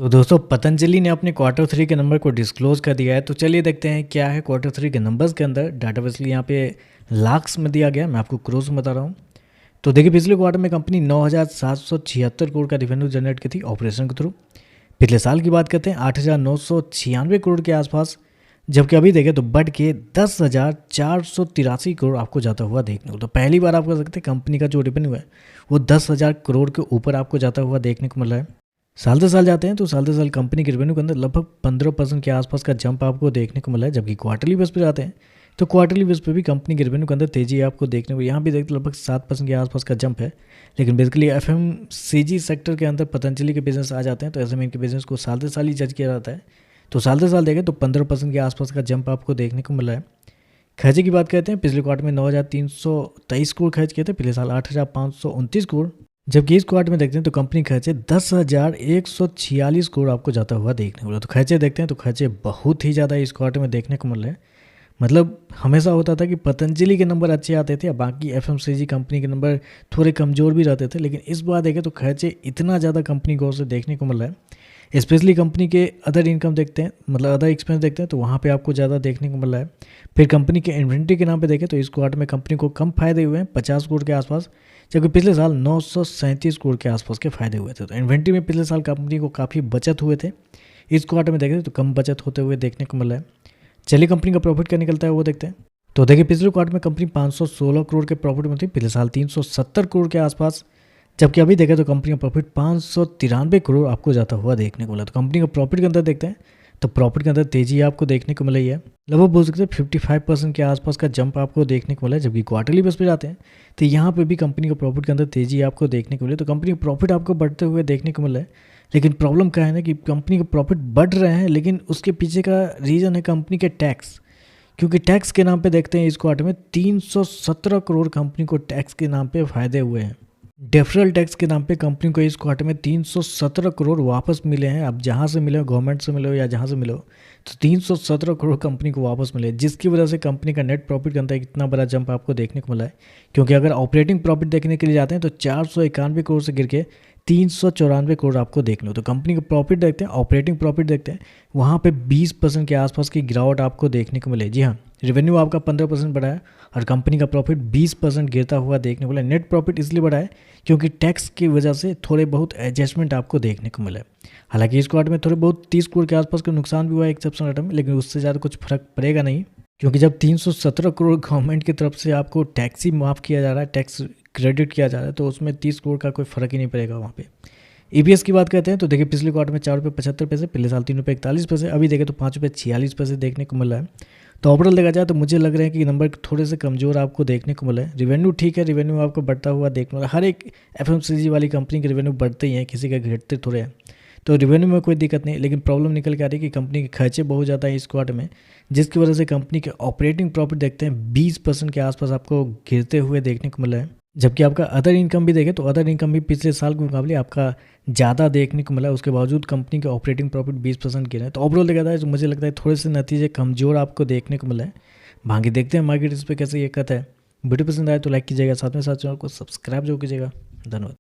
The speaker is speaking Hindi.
तो दोस्तों पतंजलि ने अपने क्वार्टर थ्री के नंबर को डिस्क्लोज कर दिया है। तो चलिए देखते हैं क्या है क्वार्टर थ्री के नंबर्स के अंदर। डाटा बेसिकली यहाँ पे लाख्स में दिया गया, मैं आपको क्रोज में बता रहा हूँ। तो देखिए पिछले क्वार्टर में कंपनी 9,776 करोड़ का रेवेन्यू जनरेट की थी ऑपरेशन के थ्रू। पिछले साल की बात करते हैं 8,996 करोड़ के आसपास, जबकि अभी देखें तो बढ़ के 10,483 करोड़ आपको जाता हुआ देखने को। तो पहली बार आप कह सकते हैं कंपनी का जो रेवेन्यू है वो 10,000 करोड़ के ऊपर आपको जाता हुआ देखने को मिल रहा है। साल दर साल जाते हैं तो साल दर साल कंपनी के रेवेन्यू के अंदर लगभग 15% के आसपास का जंप आपको देखने को मिला है। जबकि क्वार्टरली बेस पे जाते हैं तो क्वार्टरली बेस पे भी कंपनी के रेवेन्यू के अंदर तेजी आपको देखने को यहाँ भी देखते लगभग 7% के आसपास का जंप है। लेकिन बेसिकली FMCG सेक्टर के अंदर पतंजलि के बिजनेस आ जाते हैं तो ऐसे में इनके बिजनेस को साल दर साल ही जज किया जाता है। तो साल दर साल देखें तो 15% के आसपास का जंप आपको देखने को मिला है। खर्चे की बात करते हैं, पिछले क्वार्टर में 9,323 करोड़ खर्च किए थे, पिछले साल 8,529 करोड़। जबकि इस क्वार्टर में देखते हैं तो कंपनी खर्चे 10,146 करोड़ आपको जाता हुआ देखने को मिला। तो खर्चे देखते हैं तो खर्चे बहुत ही ज़्यादा इस क्वार्टर में देखने को मिल रहे हैं। मतलब हमेशा होता था कि पतंजलि के नंबर अच्छे आते थे, बाकी FMCG कंपनी के नंबर थोड़े कमज़ोर भी रहते थे। लेकिन इस बार देखें तो खर्चे इतना ज़्यादा कंपनी को से देखने को मिल रहा है। स्पेशली कंपनी के अदर इनकम देखते हैं, मतलब अदर एक्सपेंस देखते हैं तो वहाँ पे आपको ज़्यादा देखने को मिल रहा है। फिर कंपनी के इन्वेंट्री के नाम पे देखें तो इस क्वार्टर में कंपनी को कम फायदे हुए हैं, 50 करोड़ के आसपास, जबकि पिछले साल 937 करोड़ के आसपास के फायदे हुए थे। तो इन्वेंट्री में पिछले साल कंपनी को काफ़ी बचत हुए थे, इस क्वार्टर में देखें तो कम बचत होते हुए देखने को मिला है। चलिए कंपनी का प्रॉफिट क्या निकलता है वो देखते हैं। तो देखिए पिछले क्वार्टर में कंपनी 516 करोड़ के प्रॉफिट में थी, पिछले साल 370 करोड़ के आसपास, जबकि अभी देखें तो कंपनी का प्रॉफिट 593 करोड़ आपको जाता हुआ देखने को मिला। तो कंपनी का प्रॉफिट के अंदर देखते हैं तो प्रॉफिट के अंदर तेजी आपको देखने को मिली है, लगभग बोल सकते हैं 55% के आसपास का जंप आपको देखने को मिला है। जबकि क्वार्टरली बेस पे जाते हैं तो यहाँ पे भी कंपनी का प्रॉफिट के अंदर तेजी आपको देखने को मिले। तो कंपनी का प्रॉफिट आपको बढ़ते हुए देखने को मिला है। लेकिन प्रॉब्लम क्या है ना कि कंपनी के प्रॉफिट बढ़ रहे हैं, लेकिन उसके पीछे का रीज़न है कंपनी के टैक्स। क्योंकि टैक्स के नाम पे देखते हैं इस क्वार्टर में 317 करोड़ कंपनी को टैक्स के नाम पे फायदे हुए हैं। डेफरल टैक्स के नाम पे कंपनी को इस क्वार्टर में 317 करोड़ वापस मिले हैं। अब जहाँ से मिले हो, गवर्नमेंट से मिले हो या जहाँ से मिले हो, तो 317 करोड़ कंपनी को वापस मिले, जिसकी वजह से कंपनी का नेट प्रॉफिट के अंदर इतना बड़ा जंप आपको देखने को मिला है। क्योंकि अगर ऑपरेटिंग प्रॉफिट देखने के लिए जाते हैं तो 491 करोड़ से गिर के 394 करोड़ आपको देखने हो। तो कंपनी का प्रॉफिट देखते हैं, ऑपरेटिंग प्रॉफिट देखते हैं, वहाँ पे 20% के आसपास की गिरावट आपको देखने को मिले। जी हाँ, रेवेन्यू आपका 15% बढ़ा है और कंपनी का प्रॉफिट 20% गिरता हुआ देखने को मिला। नेट प्रॉफिट इसलिए बढ़ा है क्योंकि टैक्स की वजह से थोड़े बहुत एडजस्टमेंट आपको देखने को मिला। हालांकि इस क्वार्टर में थोड़े बहुत 30 करोड़ के आसपास का नुकसान भी हुआ है एक्सेप्शनल आइटम में, लेकिन उससे ज़्यादा कुछ फर्क पड़ेगा नहीं। क्योंकि जब 317 करोड़ गवर्नमेंट की तरफ से आपको टैक्स ही माफ़ किया जा रहा है, टैक्स क्रेडिट किया जा रहा है, तो उसमें 30 करोड़ का कोई फ़र्क ही नहीं पड़ेगा वहाँ पे। EPS की बात करते हैं तो देखिए पिछले क्वार्टर में 4 रुपये 75 पैसे, पिछले साल 3 रुपये 41 पैसे, अभी देखें तो 5 रुपये 46 पैसे देखने को मिल रहा है। तो ओवरऑल देखा जाए तो मुझे लग रहा है कि नंबर थोड़े से कमज़ोर आपको देखने को मिला है। रेवेन्यू ठीक है, रेवेन्यू आपको बढ़ता हुआ देखने मिला, हर एक FMCG वाली कंपनी के रेवेन्यू बढ़ते ही हैं, किसी का घटते थोड़े हैं। तो रेवेन्यू में कोई दिक्कत नहीं, लेकिन प्रॉब्लम निकल के आ रही है कि कंपनी के खर्चे बहुत ज़्यादा है इस क्वार्टर में, जिसकी वजह से कंपनी के ऑपरेटिंग प्रॉफिट देखते हैं 20% के आसपास आपको गिरते हुए देखने को मिला है। जबकि आपका अदर इनकम भी देखें तो अदर इनकम भी पिछले साल के मुकाबले आपका ज़्यादा देखने को मिला है, उसके बावजूद कंपनी के ऑपरेटिंग प्रॉफिट 20% गिरा है। तो ओवरऑल देखा जाए तो मुझे लगता है थोड़े से नतीजे कमज़ोर आपको देखने को मिला है। बाकी देखते हैं मार्केट इस पर कैसे ये कहता है। वीडियो पसंद आए तो लाइक कीजिएगा, साथ में साथ चैनल को सब्सक्राइब जरूर कीजिएगा। धन्यवाद।